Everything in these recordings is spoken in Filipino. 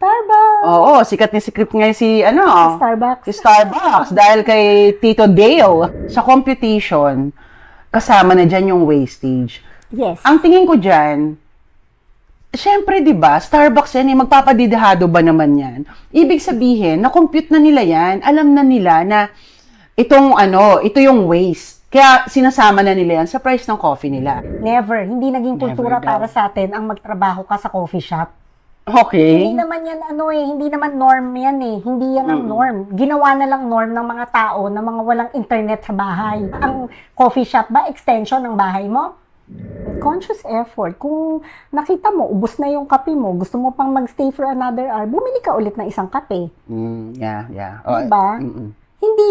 Starbucks! Oo, sikat ni script ngayon si Starbucks. Si Starbucks dahil kay Tito Dale. Sa computation, kasama na dyan yung wastage. Yes. Ang tingin ko dyan, syempre, di ba, Starbucks yan, magpapadidihado ba naman yan? Ibig sabihin, na-compute na nila yan, alam na nila na ito yung waste. Kaya sinasama na nila yan sa price ng coffee nila. Never. Hindi naging kultura para sa atin ang magtrabaho ka sa coffee shop. Okay. Hindi naman yan, hindi naman norm yan eh. Hindi yan ang norm. Ginawa na lang norm ng mga tao na mga walang internet sa bahay. Ang coffee shop ba, extension ng bahay mo? Conscious effort. Kung nakita mo, ubos na yung kape mo, gusto mo pang magstay for another hour, bumili ka ulit ng isang kape. Yeah. Diba? Hindi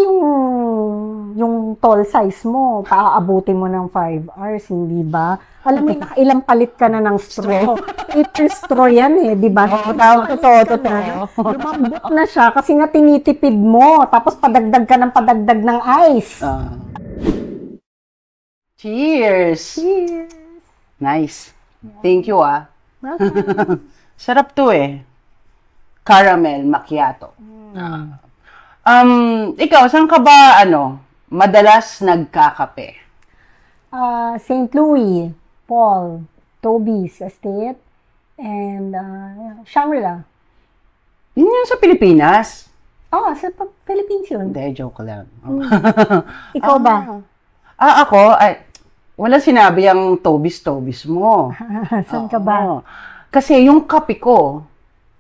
yung tall size mo, paaabutin mo ng 5 hours, hindi ba? Alam mo, nakailang palit ka na ng straw. Paper straw yan eh, di ba? Totoo. Lumambot na siya kasi nga tinitipid mo, tapos padagdag ka ng ice. Cheers! Cheers! Nice. Thank you, Welcome. Sarap to eh. Caramel macchiato. Ikaw, saan ka ba, madalas nagkakape? St. Louis, Paul, Toby's Estate, and Shangri-La. Yun yung sa Pilipinas. Sa Philippines yun. Hindi, joke lang. Ikaw ba? Ako, wala sinabi ang Toby's mo. Saan ka ba? Kasi yung kape ko,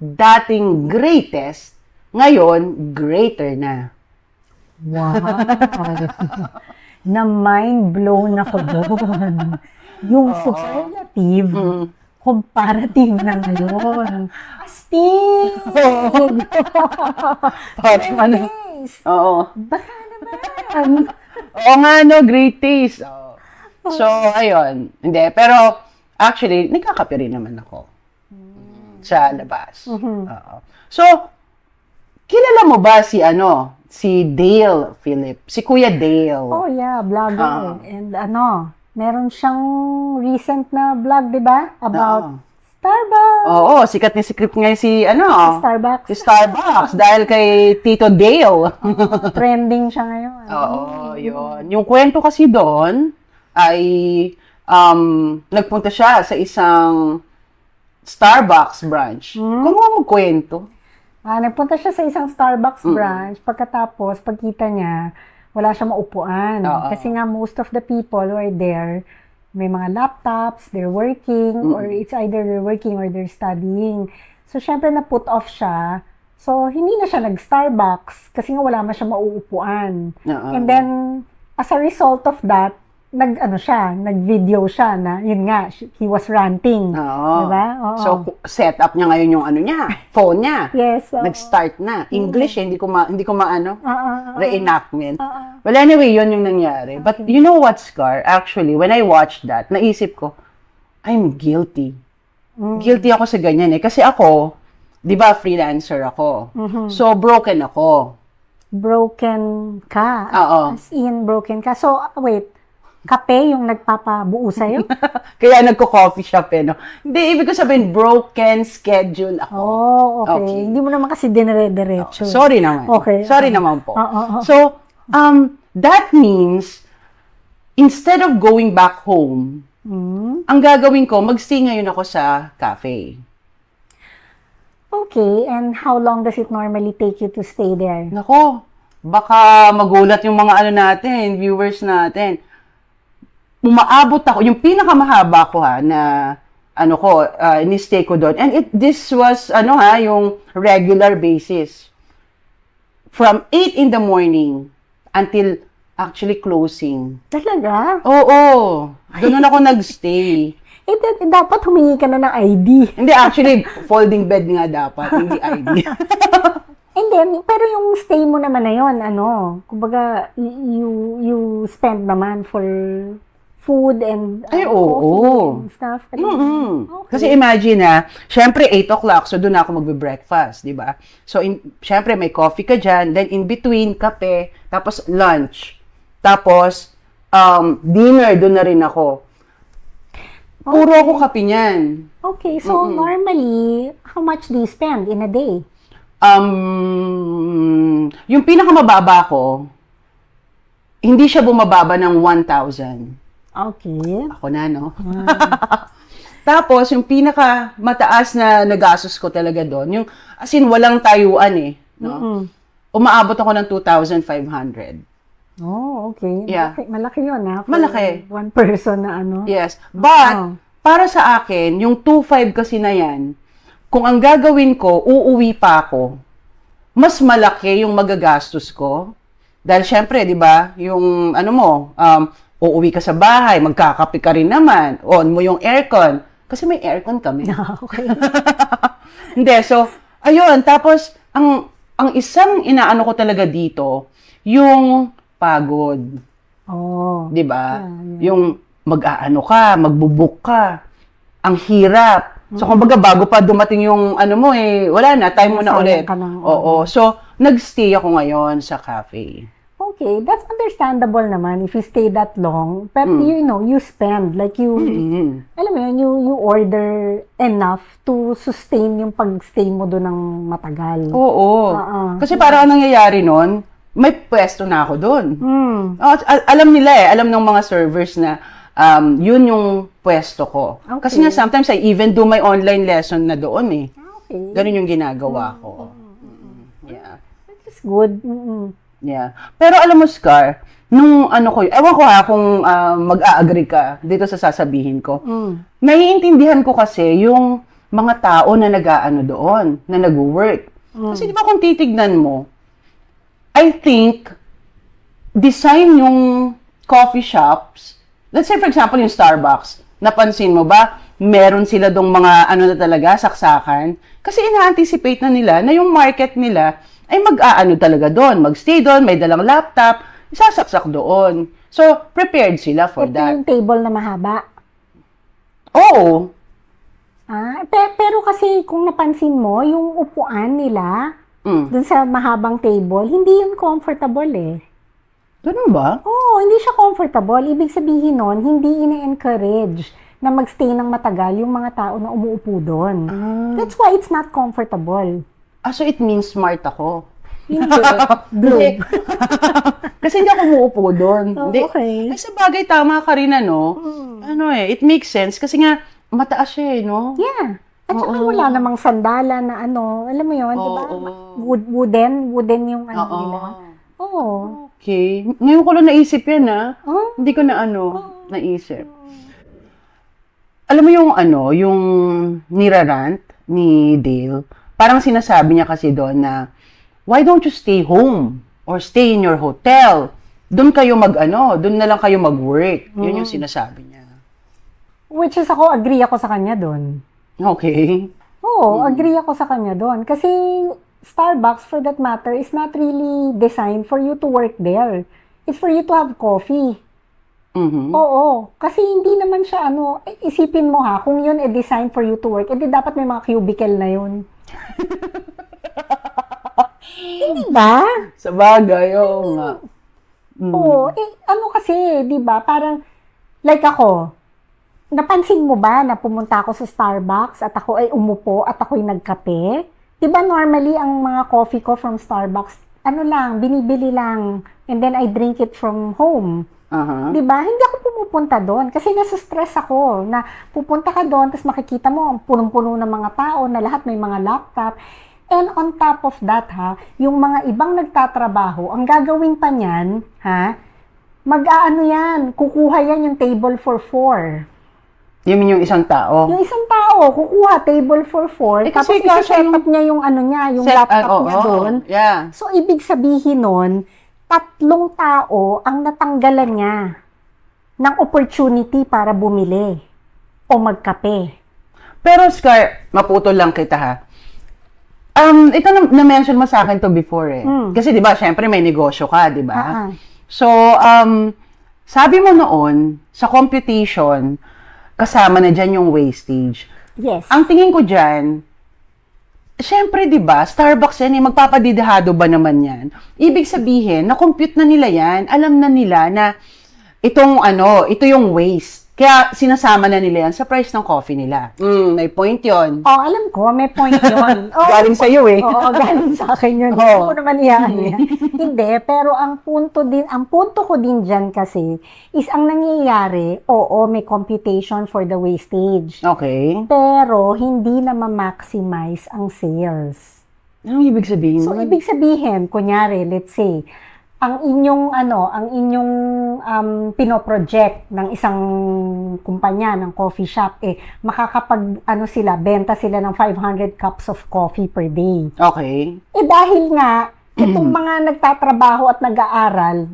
dating greatest, ngayon, greater na. Wow! Na-mind blown ako doon. Yung superlative, comparative na ngayon. Astig! Oo. Baka naman. Oo nga, great taste. So, ayun. Hindi, pero actually, nagkakape rin naman ako sa labas. Oo. So, kilala mo ba si Dale Philip? Si Kuya Dale. Oh yeah, vlogger. And meron siyang recent na vlog, di ba? About Starbucks. Oo, sikat ni script ngayon si Starbucks. Si Starbucks dahil kay Tito Dale. Trending siya ngayon. Oo, yun. Yung kwento kasi doon ay nagpunta siya sa isang Starbucks branch. Kung mo magkwento. Nagpunta siya sa isang Starbucks branch. Pagkatapos, pagkita niya, wala siya maupuan. Kasi nga, most of the people who are there, may mga laptops, they're working, or it's either they're working or they're studying. So, syempre, na-put off siya. So, hindi na siya nag-Starbucks kasi nga wala man siya mauupuan. And then, as a result of that, nag-video siya na, yun nga, he was ranting. Diba? So, set up niya ngayon yung phone niya. Yes. Nag-start na. English, hindi ko reenactment. Well, anyway, yun yung nangyari. But you know what, Scar? Actually, when I watched that, naisip ko, I'm guilty. Guilty ako sa ganyan eh. Kasi ako, di ba, freelancer ako. So, broken ako. Broken ka? As in, broken ka. So, wait. Kape yung nagpapabuo sa'yo? Kaya nagko-coffee shop no? Hindi, ibig ko sabihin, broken schedule ako. Okay. Hindi mo naman kasi dinire-diretso. Sorry naman. Okay. Sorry naman po. So, that means, instead of going back home, ang gagawin ko, mag-stay ngayon ako sa cafe. Okay, and how long does it normally take you to stay there? Nako, baka magulat yung mga viewers natin. Umaabot ako, yung pinakamahaba ko na ni-stay ko doon. And this was yung regular basis. From 8 in the morning until actually closing. Talaga? Oo. Doon ako nag-stay. Dapat humingi ka na ng ID. Hindi, actually, folding bed nga dapat, hindi ID. Hindi, pero yung stay mo naman na yun, kumbaga, you spend naman for food and coffee and stuff. Okay. Kasi imagine syempre 8 o'clock, so doon ako magbe-breakfast, di ba? So, syempre may coffee ka dyan, then in between, kape, tapos lunch, tapos dinner, doon na rin ako. Puro ako kape niyan. Okay, so normally, How much do you spend in a day? Yung pinakamababa ko, hindi siya bumababa ng 1,000. Okay. Ako na, no? Tapos, yung pinakamataas na nagastos ko talaga doon, yung, as in, walang tayuan eh. No? Umaabot ako ng 2,500. Oh, okay. Yeah. Malaki yun, ha? For malaki. one person na ano. Yes. But, para sa akin, yung 2,500 kasi na yan, kung ang gagawin ko, uuwi pa ako, mas malaki yung magagastos ko. Dahil syempre, di ba, yung ano mo, uuwi ka sa bahay, magkakape ka rin naman, on mo yung aircon. Kasi may aircon kami. Okay. Hindi, so, ayun, tapos, ang isang inaano ko talaga dito, yung pagod. Oh. Di ba? Yung mag-aano ka, magbubuk ka. Ang hirap. So, kumbaga, bago pa dumating yung ano mo wala na, time mo na ulit. Oo. So, nag-stay ako ngayon sa cafe. Okay, that's understandable naman if you stay that long. But you know, you spend, like you, alam mo yun, you order enough to sustain yung pag-stay mo doon ng matagal. Oo. Kasi parang ang nangyayari nun, may pwesto na ako doon. Alam nila alam ng mga servers na yun yung pwesto ko. Okay. Kasi nga sometimes I even do my online lesson na doon Okay. Ganun yung ginagawa ko. Yeah. That is good. Yeah. Pero alam mo, Scar, nung ano ko, ewan ko kung mag-a-agree ka dito sa sasabihin ko. Naiintindihan ko kasi yung mga tao na nag-aano doon, na nag-work. Kasi di ba kung titignan mo, I think, design yung coffee shops, let's say for example yung Starbucks, napansin mo ba, meron sila dong mga ano na talaga, saksakan? Kasi ina-anticipate na nila na yung market nila ay mag-aano talaga doon, mag-stay doon, may dalang laptop, isasaksak doon. So, prepared sila for that. Ito yung table na mahaba? Oo. Pero kasi kung napansin mo, yung upuan nila, dun sa mahabang table, hindi yun comfortable Ganun ba? Oo, hindi siya comfortable. Ibig sabihin nun, hindi ine-encourage na magstay ng matagal yung mga tao na umuupo doon. That's why it's not comfortable. So it means smart ako. Hindi. Globe. Kasi hindi ako umuupo doon. Okay. Ay, sa bagay, tama ka rin, it makes sense. Kasi nga, mataas siya, no? Yeah. At saka wala namang sandala na alam mo yun, di ba? Wooden yung nila. Oo. Okay. Ngayon ko lang naisip yan, Hindi ko na naisip. Alam mo yung nirarant ni Dale, parang sinasabi niya kasi doon na, why don't you stay home or stay in your hotel? Doon kayo doon na lang kayo mag-work. Yun yung sinasabi niya. Which is agree ako sa kanya doon. Okay. Oo, agree ako sa kanya doon. Kasi Starbucks, for that matter, is not really designed for you to work there. It's for you to have coffee. Oo. Kasi hindi naman siya, isipin mo kung yun designed for you to work, edi dapat may mga cubicle na yun. Hindi ba? Sa bagay, nga. Oo. Kasi, di ba, parang, like ako, napansin mo ba na pumunta ako sa Starbucks at ako ay umupo at ako'y nagkape? Di ba normally ang mga coffee ko from Starbucks, binibili lang, and then I drink it from home. Di ba? Hindi ako pumupunta doon kasi nasa-stress ako na pupunta ka doon tapos makikita mo ang punong-puno ng mga tao na lahat may mga laptop. And on top of that, yung mga ibang nagtatrabaho, ang gagawin pa niyan, kukuha yan yung table for 4. Yung isang tao? Yung isang tao, kukuha table for 4, tapos isa-set up niya yung yung laptop niya doon. Yeah. So, ibig sabihin nun, 3 tao ang natanggalan niya ng opportunity para bumili o magkape. Pero, Scar, maputol lang kita, ito na-mention mo sa akin to before Kasi 'di ba, syempre may negosyo ka, 'di ba? So, sabi mo noon sa computation, kasama na diyan yung wastage. Yes. Ang tingin ko diyan, syempre 'di ba, Starbucks yan, magpapadidehado ba naman 'yan? Ibig sabihin, na-compute na nila 'yan, alam na nila na ito yung waste. Kaya sinasama na nila yan sa price ng coffee nila. May point yon. Oh, alam ko, may point yun. Oh, galing sa iyo eh. Oo, galing sa akin yun. Hindi ko naman iyan. Hindi, pero ang punto ko din dyan kasi, is ang nangyayari, oo, may computation for the wastage. Okay. Pero, hindi na ma-maximize ang sales. Anong ibig sabihin? So, ibig sabihin, kunyari, let's say, ang inyong pinoproject ng isang kumpanya ng coffee shop benta sila ng 500 cups of coffee per day. Okay. Dahil nga itong mga nagtatrabaho at nag-aaral,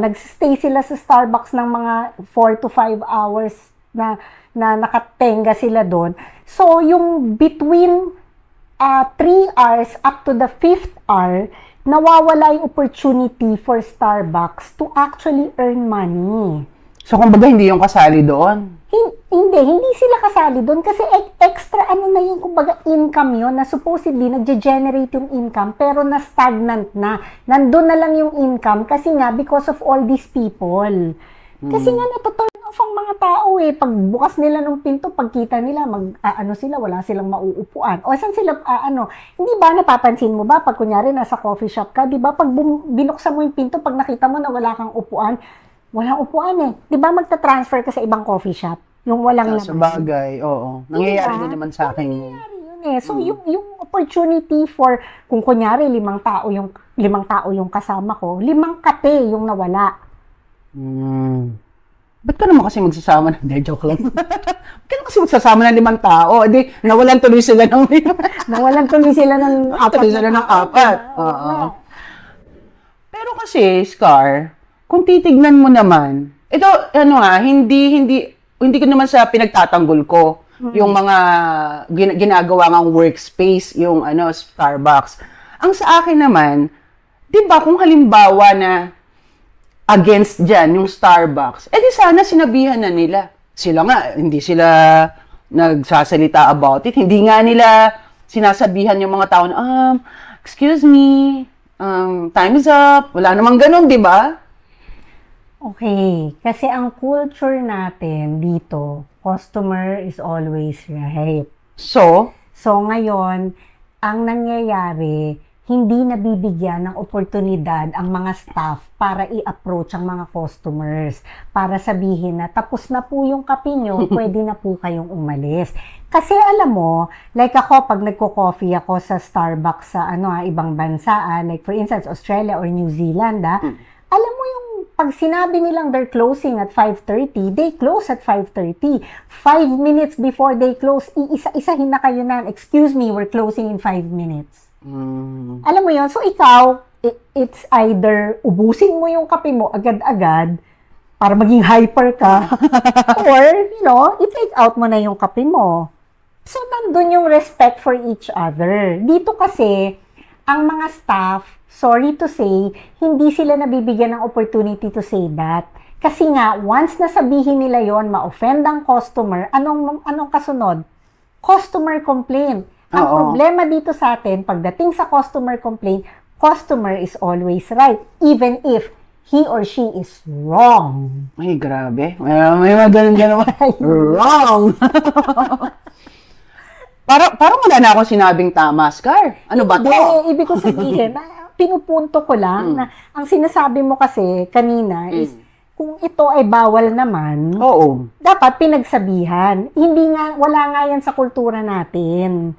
nagstay sila sa Starbucks ng mga 4 to 5 hours na nakatenga sila doon. So yung between 3 hours up to the 5th hour, nawawala yung opportunity for Starbucks to actually earn money. So, kumbaga, hindi yung kasali doon? Hindi sila kasali doon kasi extra na yung kumbaga income yun na supposedly nagge-generate yung income pero na-stagnant na. Nandun na lang yung income kasi nga because of all these people. Kasi nga natuturn off ang mga tao eh. Pag bukas nila ng pinto, pagkita nila, wala silang mauupuan. O saan sila, hindi ba napapansin mo ba, pag kunyari nasa coffee shop ka, di ba, pag binuksan mo yung pinto, pag nakita mo na wala kang upuan, walang upuan eh. Di ba magta-transfer ka sa ibang coffee shop? Yung walang sa bagay, oo. Nangyayari din naman sa akin. Nangyayari yun eh. So, yung opportunity for, kung kunyari, 5 tao yung kasama ko, 5 kate yung nawala. Ba't ka naman kasi magsasama ng... Hindi, joke lang. Ba't ka naman kasi magsasama ng 5 tao? Di, nawalan tuloy sila ng 5. Nawalan tuloy sila ng 4. Tuloy sila ng 4. Oo. Pero kasi, Scar, kung titignan mo naman, ito, hindi ko naman sa pinagtatanggol ko yung mga ginagawa ng workspace, yung Starbucks. Ang sa akin naman, di ba kung halimbawa na against dyan, yung Starbucks, di sana sinabihan na nila. Sila nga, hindi sila nagsasalita about it. Hindi nga nila sinasabihan yung mga tao na, excuse me, time is up. Wala namang ganun, di ba? Okay. Kasi ang culture natin dito, customer is always right. So ngayon, ang nangyayari, hindi nabibigyan ng oportunidad ang mga staff para i-approach ang mga customers. Para sabihin na, tapos na po yung kape nyo, pwede na po kayong umalis. Kasi alam mo, like ako, pag nagko-coffee ako sa Starbucks sa ibang bansa, like for instance, Australia or New Zealand, alam mo yung pag sinabi nilang they're closing at 5:30, they close at 5:30. 5 minutes before they close, iisa-isahin na kayo na, excuse me, we're closing in 5 minutes. Alam mo yun? So, ikaw, it's either ubusin mo yung kape mo agad-agad para maging hyper ka or, i-take out mo na yung kape mo. So, nandun yung respect for each other. Dito kasi, ang mga staff, sorry to say, hindi sila nabibigyan ng opportunity to say that. Kasi nga, once nasabihin nila yon, ma-offend ang customer, anong kasunod? Customer complaint. Ang problema dito sa atin, pagdating sa customer complaint, customer is always right, even if he or she is wrong. Ay, grabe. May mga ganun. Wrong! Parang wala na akong sinabing tama, Scar. Ano ba to? Ibig ko sabihin, pinupunto ko lang na ang sinasabi mo kasi kanina is, kung ito ay bawal naman, dapat pinagsabihan. Wala nga yan sa kultura natin.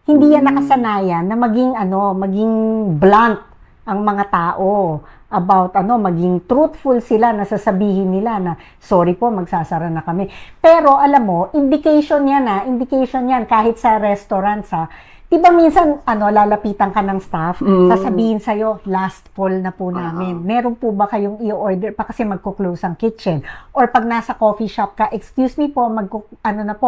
Hindi yan nakasanayan na maging blunt ang mga tao about maging truthful sila na sasabihin nila na sorry po, magsasara na kami. Pero alam mo, indication yan kahit sa restaurants diba minsan lalapitan ka ng staff, sasabihin sa'yo, last call na po namin. Meron po ba kayong i-order pa kasi magko-close ang kitchen? Or pag nasa coffee shop ka, excuse me po,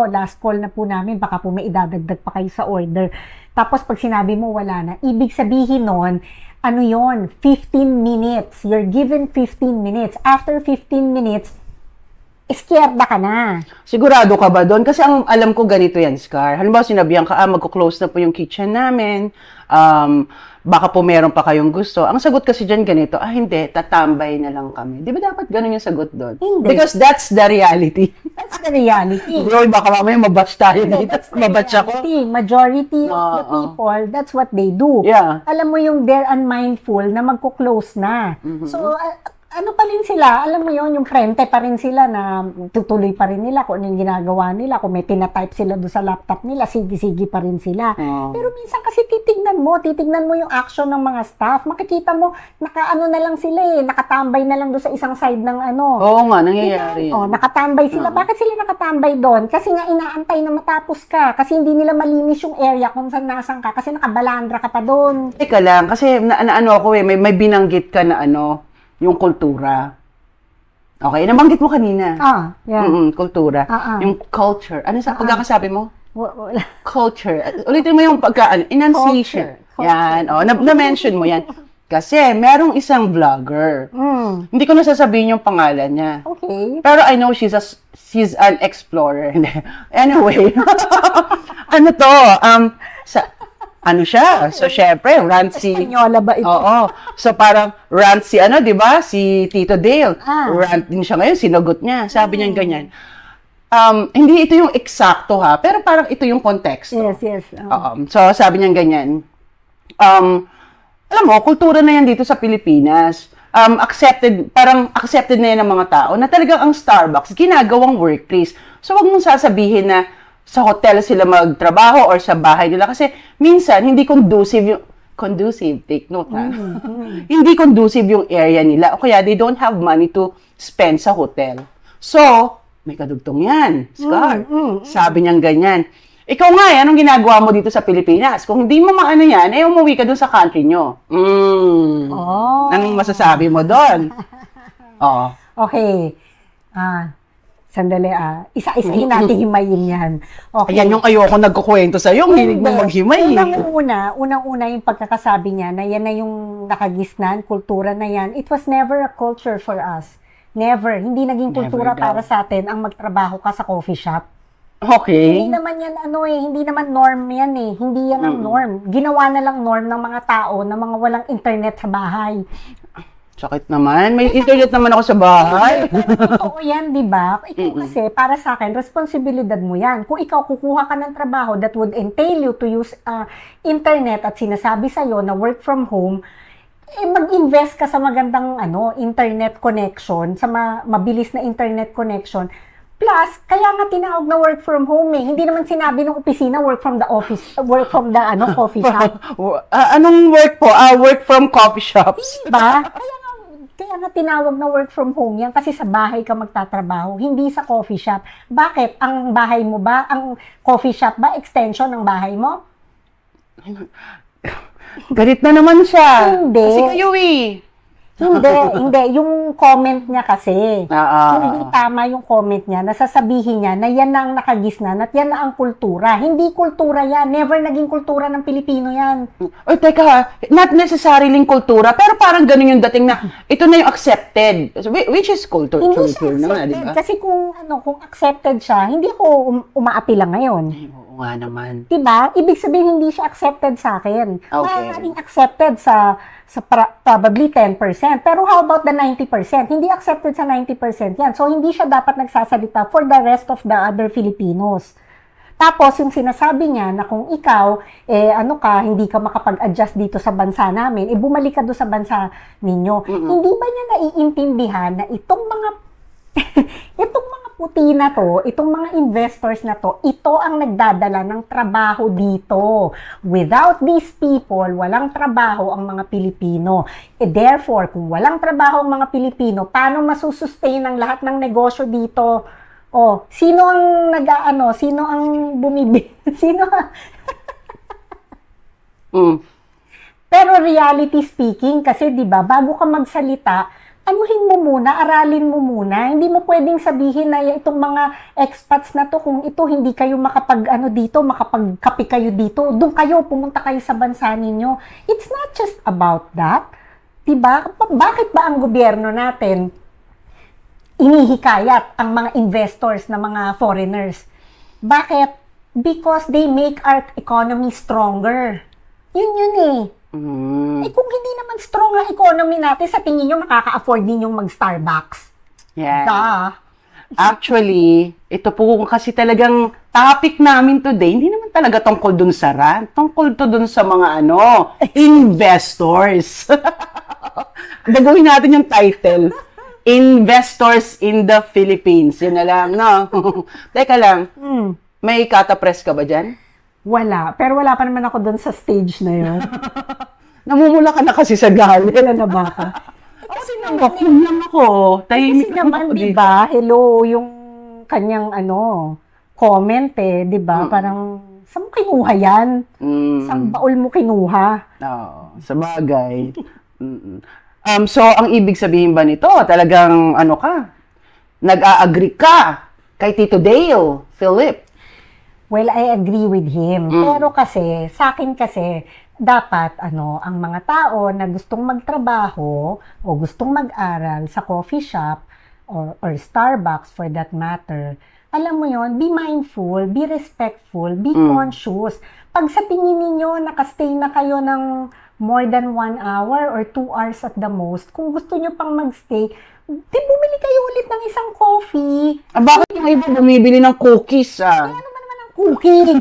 last call na po namin, baka po may idadagdag pa kayo sa order. Tapos pag sinabi mo wala na, ibig sabihin nun, 15 minutes. You're given 15 minutes. After 15 minutes, iskierda ka na. Sigurado ka ba doon? Kasi ang alam ko ganito yan, Scar. Halimbawa, sinabihan ka, magko-close na po yung kitchen namin. Baka po meron pa kayong gusto. Ang sagot kasi dyan ganito, hindi, tatambay na lang kami. Di ba dapat ganun yung sagot doon? Hindi. Because that's the reality. That's the reality. Bro, baka mamaya mabatch tayo dito. Mabatch ako. Majority of the people, that's what they do. Yeah. Alam mo yung they're unmindful na magko-close na. So, ano pa rin sila, alam mo yun, yung prente pa rin sila na tutuloy pa rin nila kung ano yung ginagawa nila. Kung may pinatype sila doon sa laptop nila, sige-sige pa rin sila. Pero minsan kasi titignan mo yung action ng mga staff. Makikita mo, nakaano na lang sila nakatambay na lang doon sa isang side ng ano. Oo nga, nangyayari. Nakatambay sila. Bakit sila nakatambay doon? Kasi nga inaantay na matapos ka. Kasi hindi nila malinis yung area kung saan nasan ka. Kasi nakabalandra ka pa doon. Teka lang, kasi ano ako may binanggit ka na yung kultura. Okay, nabanggit mo kanina. Yeah. Kultura. Yung culture. Ano sa pagkakasabi mo? Wala. Culture. Ulitin mo yung enunciation. Culture. Yan. Na-mention mo yan. Kasi merong isang vlogger. Hindi ko nasasabihin yung pangalan niya. Okay. Pero I know she's an explorer. Anyway. Ano siya? So, syempre, rant si... Espanyola ba ito? Oo. So, parang rant si di ba? Si Tito Dale. Rant din siya ngayon, sinagot niya. Sabi niya ganyan. Hindi ito yung eksakto pero parang ito yung konteksto. Yes. So, sabi niya ganyan. Alam mo, kultura na yan dito sa Pilipinas. Accepted na yan ng mga tao na talagang ang Starbucks, ginagawang workplace. So, wag mong sasabihin na sa hotel sila magtrabaho or sa bahay nila kasi minsan hindi conducive, take note hindi conducive yung area nila o kaya they don't have money to spend sa hotel. So, may kadugtong yan, Scar. Sabi niyang ganyan. Ikaw nga, anong ginagawa mo dito sa Pilipinas? Kung hindi mo maano yan, umuwi ka dun sa country nyo. Anong masasabi mo doon? Okay. Sandali isa-isahin natin himayin yan. Okay. Ayan yung ayoko nagkukwento sa'yo, hilig mo maghimay. Unang-una yung pagkakasabi niya na yan na yung nakagisnan, kultura na yan. It was never a culture for us. Never. Hindi naging kultura para sa atin ang magtrabaho ka sa coffee shop. Okay. Hindi naman yan hindi naman norm yan Hindi yan ang norm. Ginawa na lang norm ng mga tao na mga walang internet sa bahay. Sakit naman. May internet naman ako sa bahay. Oo yan, di ba? Ikaw kasi, para sa akin, responsibilidad mo yan. Kung ikaw kukuha ka ng trabaho that would entail you to use internet at sinasabi sa'yo na work from home, mag-invest ka sa magandang internet connection, sa mabilis na internet connection. Plus, kaya nga tinawag na work from home Hindi naman sinabi ng opisina work from the office, work from the coffee shop. Anong work po? Work from coffee shops. Diba? Kaya nga tinawag na work from home yan kasi sa bahay ka magtatrabaho, hindi sa coffee shop. Bakit? Ang bahay mo ba, ang coffee shop ba, extension ng bahay mo? Galit na naman siya. Hindi. Kasi kayo Hindi. Yung comment niya kasi. Hindi tama yung comment niya. Nasasabihin niya na yan na ang nakagisnan at yan na ang kultura. Hindi kultura yan. Never naging kultura ng Pilipino yan. Teka, not necessarily kultura, pero parang ganun yung dating na ito na yung accepted. Which is culture. Hindi siya accepted. Diba? Kasi kung accepted siya, hindi ako umaapila ngayon. Oo nga naman. Diba? Ibig sabihin hindi siya accepted sa akin. Okay. Maaaring accepted sa probably 10%. Pero how about the 90%? Hindi accepted sa 90% yan. So, hindi siya dapat nagsasalita for the rest of the other Filipinos. Tapos, yung sinasabi niya na kung ikaw, hindi ka makapag-adjust dito sa bansa namin, bumalik ka doon sa bansa ninyo. Hindi ba niya naiintindihan na itong mga puti na to, itong mga investors na to, ito ang nagdadala ng trabaho dito. Without these people, walang trabaho ang mga Pilipino. Therefore, kung walang trabaho ang mga Pilipino, paano masusustain ang lahat ng negosyo dito? Sino ang sino ang sino Pero reality speaking, kasi 'di ba, bago ka magsalita, anuhin mo muna, aralin mo muna. Hindi mo pwedeng sabihin na itong mga expats na to, kung ito hindi kayo makapagkape kayo dito, doon kayo, pumunta kayo sa bansa ninyo. It's not just about that. Diba? Bakit ba ang gobyerno natin inihikayat ang mga investors na mga foreigners. Bakit? Because they make our economy stronger. Yun eh. Kung hindi naman strong ang economy natin, sa tingin nyo makaka-afford ninyong mag-Starbucks. Yeah. Duh. Actually, ito po kasi talagang topic namin today, hindi naman talaga tungkol dun sa rant. Tungkol to dun sa mga investors. Gagawin natin yung title. Investors in the Philippines. Yun na lang, no? Teka lang, may katapress ka ba dyan? Wala. Pero wala pa naman ako dun sa stage na yun. Namumula ka na kasi sa galit. Wala na ba ka? Kasi cool lang ako. Tahimik kasi naman, di ba? Hello, yung kanyang comment di ba? Parang, saan mo kinuha yan? Saan baul mo kinuha? Oo, sa bagay. So, ang ibig sabihin ba nito, talagang nag-a-agree ka kay Tito Dale, Philip? Well, I agree with him. Pero kasi, sa akin kasi, dapat, ang mga tao na gustong magtrabaho o gustong mag-aral sa coffee shop or Starbucks for that matter, alam mo yon, be mindful, be respectful, be conscious. Pag sa tingin ninyo, nakastay na kayo ng more than 1 hour or 2 hours at the most, kung gusto nyo pang magstay, di bumili kayo ulit ng isang coffee. Bakit yung iba bumibili ng cookies? Ano ba naman ang cookie?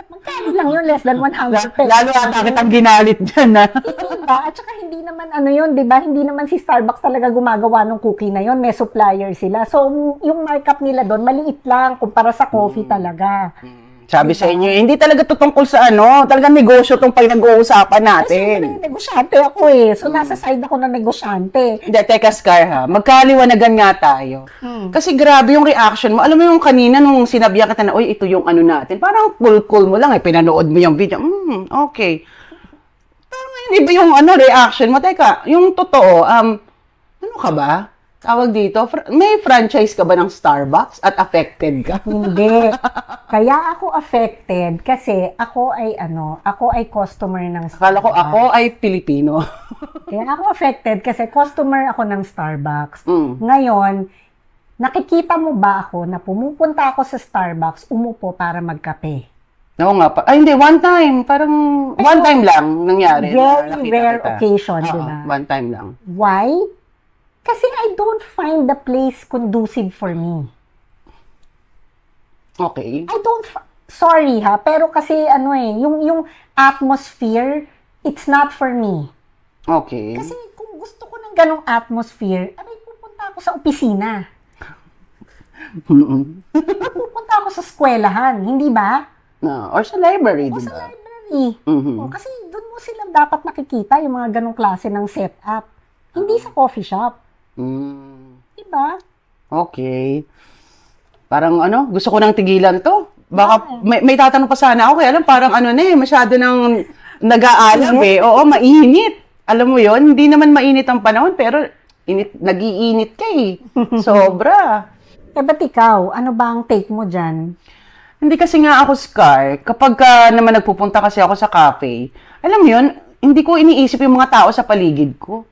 Magkano lang yun, less than 100 pesos. Lalo ata kitang ginalit dyan, ha? Diba? At saka hindi naman yun, diba? Hindi naman si Starbucks talaga gumagawa ng cookie na yun. May supplier sila. So, yung markup nila doon, maliit lang kumpara sa coffee talaga. Sabi sa inyo, hindi talaga tutungkol sa talagang negosyo itong pinag-uusapan natin. Kasi negosyante ako eh. So, nasa side ako na negosyante. Hindi, teka Scar ha, magkaliwanagan nga tayo. Kasi grabe yung reaction mo. Alam mo yung kanina nung sinabihan kita na, uy, ito yung natin. Parang cool mo lang pinanood mo yung video. Okay. Parang hindi ba yung reaction mo? Teka, yung totoo, ano ka ba? Tawag dito, may franchise ka ba ng Starbucks at affected ka? Hindi. Kaya ako affected kasi ako ay customer ng Starbucks. Akala ko ako ay Pilipino. Kaya ako affected kasi customer ako ng Starbucks. Ngayon, nakikita mo ba ako na pumupunta ako sa Starbucks, umupo para magkape? Oo nga pa. Ay, hindi. One time. Parang one time lang nangyari. Very rare occasion, di ba? One time lang. Why? Kasi I don't find the place conducive for me. Okay. Sorry ha, pero kasi yung atmosphere, it's not for me. Okay. Kasi kung gusto ko ng ganong atmosphere, pupunta ako sa opisina. Pupunta ako sa eskwelahan, hindi ba? No, or sa library, o diba? sa library. Kasi doon mo sila dapat nakikita yung mga ganong klase ng setup. Hindi sa coffee shop. Diba? Okay. Parang gusto ko nang tigilan to. Baka may tatanong pa sana ako, kaya alam parang masyado nang nag-aalab eh. Oo, mainit. Alam mo yon, hindi naman mainit ang panahon, pero nag-iinit ka eh. Sobra. Ba't ikaw? Ano ba ang take mo dyan? Hindi kasi nga ako, Scar, kapag naman nagpupunta kasi ako sa cafe, alam mo yun, hindi ko iniisip yung mga tao sa paligid ko.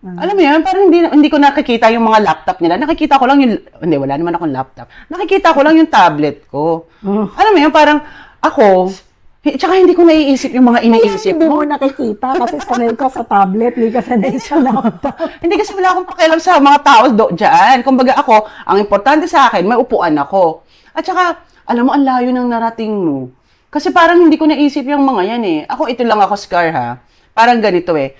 Alam mo yun, parang hindi ko nakikita yung mga laptop nila. Nakikita ko lang wala naman akong laptop. Nakikita ko lang yung tablet ko. Alam mo yun, parang ako, tsaka hindi ko naiisip yung mga iniisip mo. Hindi mo nakikita kasi sanay ka sa tablet, hindi ka sanay sa laptop. Hindi kasi wala akong pakialam sa mga tao dyan. Kumbaga ako, ang importante sa akin, may upuan ako. At saka, alam mo, ang layo ng narating mo. Kasi parang hindi ko naisip yung mga yan eh. Ako, ito lang ako, Scar ha. Parang ganito eh.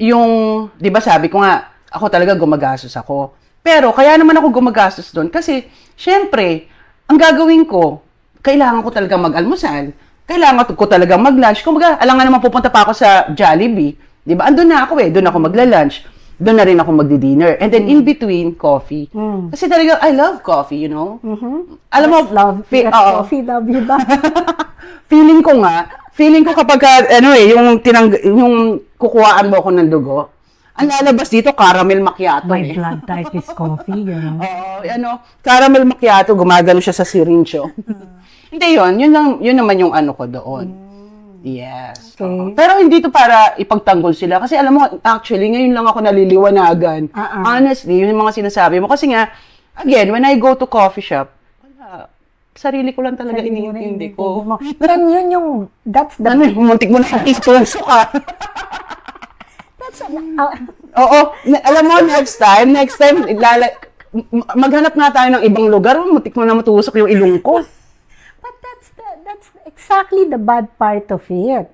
Yung, di ba sabi ko nga, ako talaga gumagastos ako. Pero, kaya naman ako gumagastos doon. Kasi, syempre, ang gagawin ko, kailangan ko talaga mag-almusal. Kailangan ko talaga mag-lunch. Kung alangan naman pupunta pa ako sa Jollibee. Di ba? Andun na ako eh. Doon ako magla-lunch. Doon na rin ako magdi-dinner. And then, in between, coffee. Kasi talaga, I love coffee, you know? Alam mo, coffee, love you ba? Feeling ko kapag, yung kukuhaan mo ako ng dugo, ang lalabas dito, caramel macchiato. My blood type is coffee, gano'n. Caramel macchiato, gumagano siya sa syringe. Hindi yun naman yung ko doon. Yes. Okay. Pero hindi to para ipagtanggol sila. Kasi alam mo, actually, ngayon lang ako naliliwanagan. Honestly, yung mga sinasabi mo. Kasi nga, again, when I go to coffee shop, wala. Sarili ko lang talaga iniintindi ko. Then yun yung, that's the... Ano, muntik mo na i-sponsor ka. Oo. Alam mo, next time, maghanap nga tayo ng ibang lugar, muntik mo na matusok yung ilong ko. But that's exactly the bad part of it.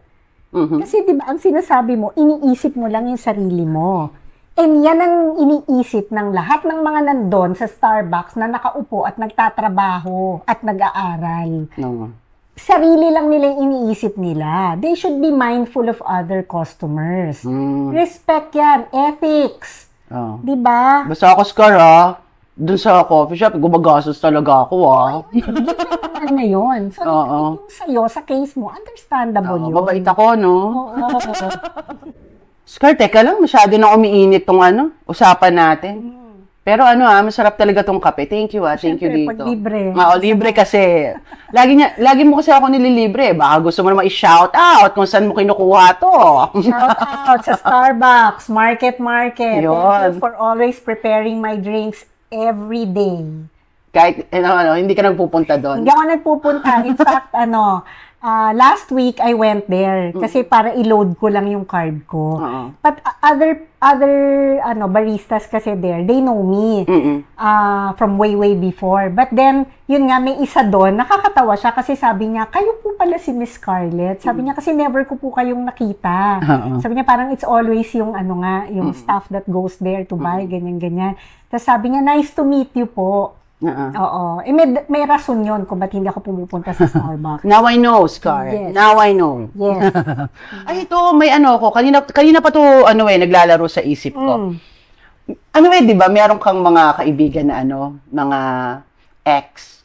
Kasi di ba, ang sinasabi mo, iniisip mo lang yung sarili mo. And yan ang iniisip ng lahat ng mga nandun sa Starbucks na nakaupo at nagtatrabaho at nag-aaral. No. Sarili lang nila yung iniisip nila. They should be mindful of other customers. Respect yan. Ethics. Di ba? Basta ako, Scar, dun sa coffee shop, gumagastos talaga ako, Ano yun? So, yung sa'yo, sa case mo, understandable yun. Mabait ako, no? Scar, teka lang, masyado na umiinit tong usapan natin. Pero masarap talaga tong kape. Thank you, thank you dito. Pag libre. Libre kasi. Lagi mo kasi ako nililibre. Baka gusto mo naman i-shout out kung saan mo kinukuha to. Shout out sa Starbucks, Market. Yun. Thank you for always preparing my drinks every day. Kahit, hindi ka nagpupunta doon. Hindi ako nagpupunta. In fact, last week I went there kasi para i-load ko lang yung card ko. But other baristas kasi there, they know me from way before. But then, yun nga, may isa doon, nakakatawa siya kasi sabi niya, kayo po pala si Miss Scarlett. Sabi niya kasi never ko po kayong nakita. Sabi niya parang it's always yung yung staff that goes there to buy, ganyan. Tapos sabi niya, nice to meet you po. Oo. May rason yun kung ba't hindi ako pumupunta sa Starbucks. Now I know, Scar. Yes. Now I know. Yes. Ay, ito, may ko. Kanina pa to, naglalaro sa isip ko. Di ba, meron kang mga kaibigan na mga ex.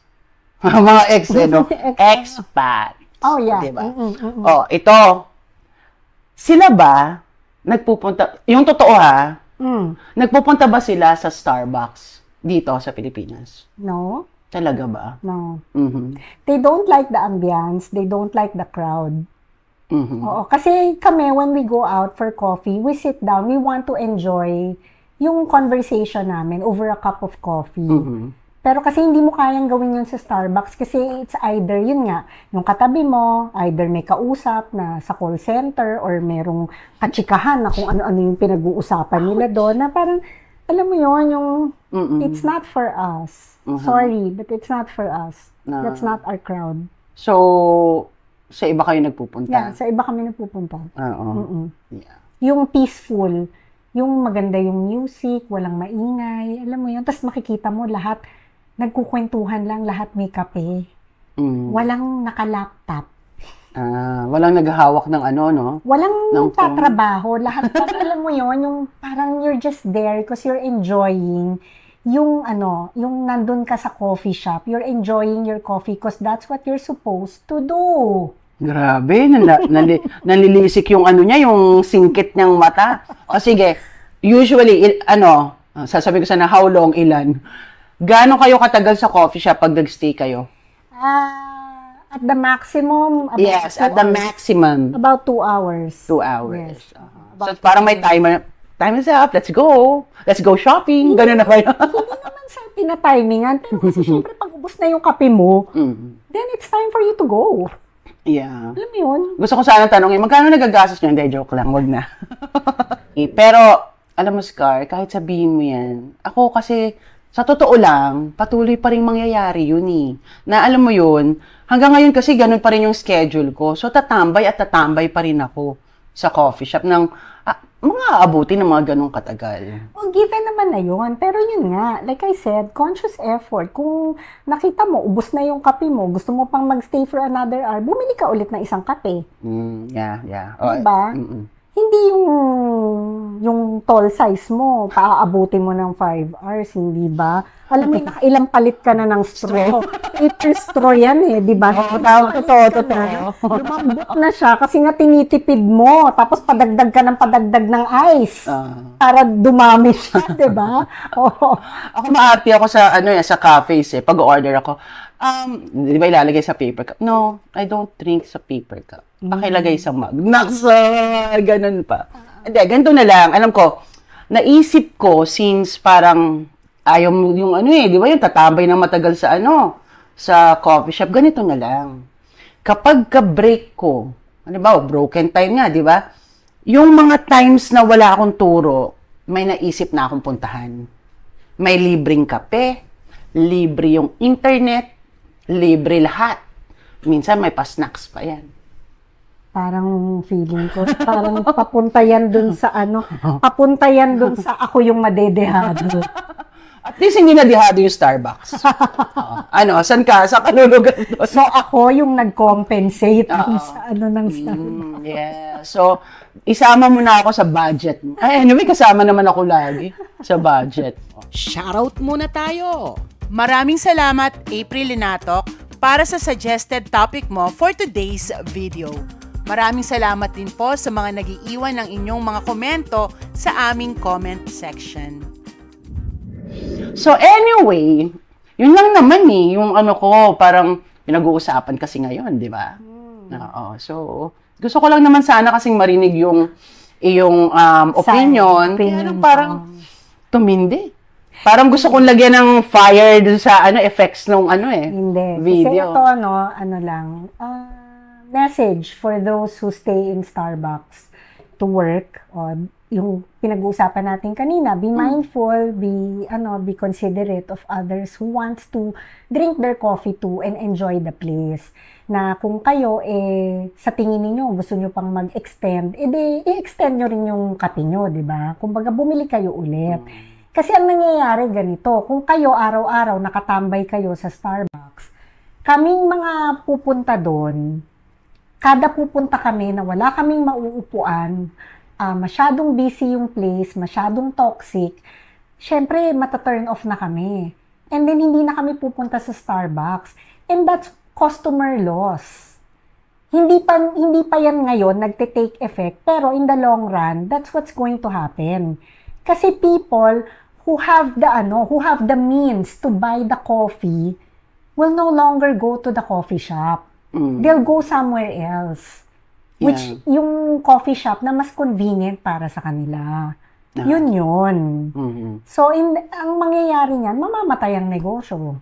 Mga ex, expat. Oh, yeah. Diba? Ito. Sila ba, nagpupunta, yung totoo nagpupunta ba sila sa Starbucks dito sa Pilipinas? No. Talaga ba? No. They don't like the ambience. They don't like the crowd. Oo. Kasi kami, when we go out for coffee, we sit down, we want to enjoy yung conversation namin over a cup of coffee. Pero kasi hindi mo kayang gawin yun sa Starbucks kasi it's either, yun nga, yung katabi mo, either may kausap na sa call center or merong katsikahan na kung ano-ano yung pinag-uusapan nila doon na parang, alam mo yun, yung it's not for us. Sorry, but it's not for us. That's not our crowd. So, sa iba kayo nagpupunta? Yeah, sa iba kami nagpupunta. Yeah. Yung peaceful, yung maganda yung music, walang maingay, alam mo yun. Tapos makikita mo lahat, nagkukwentuhan lang, lahat may kape. Walang naka-laptop. Walang naghahawak ng no? Walang nagtatrabaho. Lahat, alam mo yun, yung parang you're just there because you're enjoying yung yung nandun ka sa coffee shop, you're enjoying your coffee because that's what you're supposed to do. Grabe, nalilisik yung niya, yung singkit niyang mata. O sige, usually, sasabihin ko sana, how long, ilan? Gaano kayo katagal sa coffee shop pag nag-stay kayo? At the maximum. Yes, at the maximum. About 2 hours. 2 hours. Yes. So, parang may timer. Time is up. Let's go. Let's go shopping. Ganun na ba yun? Hindi naman sa pinatimingan. Pero kasi syempre, pag ubos na yung kape mo, then it's time for you to go. Yeah. Alam mo yun? Gusto ko sana tanongin, magkano nagagastos nyo? Hindi, joke lang. Wag na. Pero, alam mo, Scar, kahit sabihin mo yan, ako kasi, sa totoo lang, patuloy pa rin mangyayari yun Na alam mo yun, hanggang ngayon kasi ganun pa rin yung schedule ko. So, tatambay pa rin ako sa coffee shop ng mga abuti ng mga ganung katagal. Well, given naman na yun. Pero yun nga, like I said, conscious effort. Kung nakita mo, ubos na yung kape mo, gusto mo pang magstay for another hour, bumili ka ulit ng isang kape. Yeah. Diba? Hindi yung tall size mo, paaabutin mo ng 5 hours, hindi ba? Alam mo, nakailang palit ka na ng straw. Ito straw yan di ba? Totoo. Lumambot na siya kasi nga tinitipid mo, tapos padagdag ka ng ice para dumami siya, di ba? Ako maarte ako sa sa cafes pag order ako. Di ba ilalagay sa paper cup? No, I don't drink sa paper cup. Pakilagay sa mug. Naksa! Ganun pa. Hindi, ganito na lang. Alam ko, naisip ko since parang ayaw mo yung ano di ba yung tatambay ng matagal sa sa coffee shop, ganito na lang. Kapag ka-break ko, ano ba, broken time nga, di ba? Yung mga times na wala akong turo, may naisip na akong puntahan. May libreng kape, libre yung internet, libre lahat. Minsan may pa-snacks pa yan. Parang feeling ko, parang papunta yan dun sa papunta yan dun sa ako yung madedehado. At least hindi na dehado yung Starbucks. Saan ka? Sa kanulugan doon? So, ako yung nag-compensate dun sa ng Starbucks. Yeah. So, isama mo na ako sa budget mo. Anyway, kasama naman ako lagi sa budget. Shoutout muna tayo! Maraming salamat, April Linatok, para sa suggested topic mo for today's video. Maraming salamat din po sa mga nag-iiwan ng inyong mga komento sa aming comment section. So anyway, yun lang naman yung parang pinag-uusapan kasi ngayon, di ba? Oo. So, gusto ko lang naman sana kasing marinig yung opinion. Kaya parang tumindi. Parang gusto kong lagyan ng fire dun sa effects nung Hindi. video. Kasi ito, message for those who stay in Starbucks to work. Yung pinag-uusapan natin kanina, be mindful, be considerate of others who wants to drink their coffee too and enjoy the place. Na kung kayo, sa tingin niyo gusto niyo pang mag-extend, i-extend nyo rin yung kape nyo, di ba? Kumbaga, bumili kayo ulit. Kasi ang nangyayari ganito, kung kayo araw-araw nakatambay kayo sa Starbucks, kaming mga pupunta doon, kada pupunta kami na wala kaming mauupuan, masyadong busy yung place, masyadong toxic, syempre mata-turn off na kami. And then hindi na kami pupunta sa Starbucks. And that's customer loss. Hindi pa yan ngayon nagte-take effect, pero in the long run, that's what's going to happen. Kasi people who have the means to buy the coffee will no longer go to the coffee shop. They'll go somewhere else. Which, yung coffee shop na mas convenient para sa kanila. Yun. So, ang mangyayari niyan, mamamatay ang negosyo.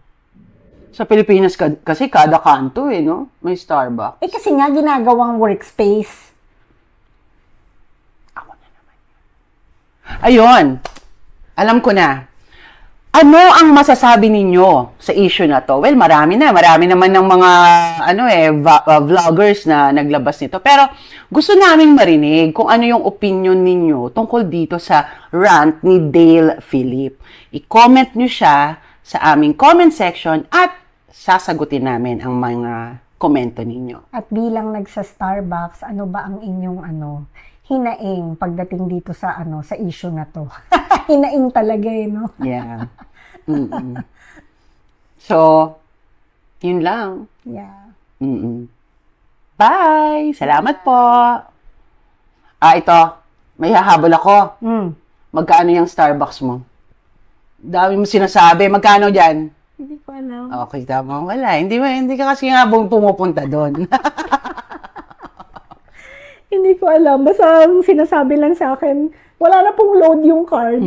Sa Pilipinas kasi kada kanto no? May Starbucks. Kasi nga ginagawang workspace. Ako na naman. Ayun. Alam ko na. Ano ang masasabi ninyo sa issue na to? Well, marami naman ng mga vloggers na naglabas nito. Pero gusto namin marinig kung ano yung opinion ninyo tungkol dito sa rant ni Dale Philip. I-comment nyo siya sa aming comment section at sasagutin namin ang mga komento ninyo. At bilang nagsa-Starbucks, ano ba ang inyong hinaing pagdating dito sa sa issue na to? Hinaing talaga no? Yeah. So, yun lang. Yeah. Bye! Salamat po! Ito. May hahabol ako. Magkano yung Starbucks mo? Dami mo sinasabi. Magkano dyan? Hindi ko alam. Okay, tama. Wala. Hindi ka kasi nga pumupunta doon. Hindi ko alam. Basta ang sinasabi lang sa akin, wala na pong load yung card.